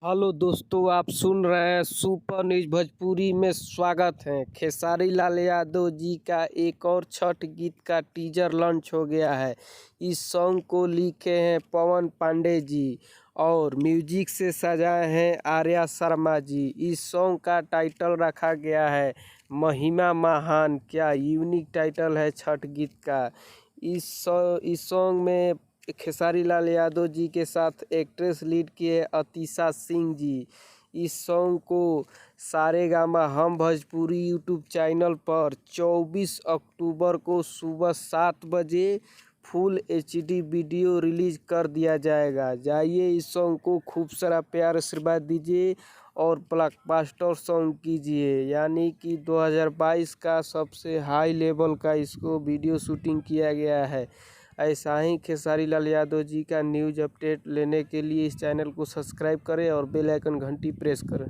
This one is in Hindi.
हेलो दोस्तों, आप सुन रहे हैं सुपर न्यूज भोजपुरी में। स्वागत है। खेसारी लाल यादव जी का एक और छठ गीत का टीजर लॉन्च हो गया है। इस सॉन्ग को लिखे हैं पवन पांडे जी और म्यूजिक से सजाए हैं आर्या शर्मा जी। इस सॉन्ग का टाइटल रखा गया है महिमा महान। क्या यूनिक टाइटल है छठ गीत का। इस सॉन्ग में खेसारी लाल यादव जी के साथ एक्ट्रेस लीड किए अतीशा सिंह जी। इस सॉन्ग को सारेगामा हम भोजपुरी यूट्यूब चैनल पर 24 अक्टूबर को सुबह 7 बजे फुल एचडी वीडियो रिलीज कर दिया जाएगा। जाइए इस सॉन्ग को खूब सारा प्यार आशीर्वाद दीजिए और ब्लॉकबस्टर सॉन्ग कीजिए। यानी कि 2022 का सबसे हाई लेवल का इसको वीडियो शूटिंग किया गया है। ऐसा ही खेसारी लाल यादव जी का न्यूज़ अपडेट लेने के लिए इस चैनल को सब्सक्राइब करें और बेल आइकन घंटी प्रेस करें।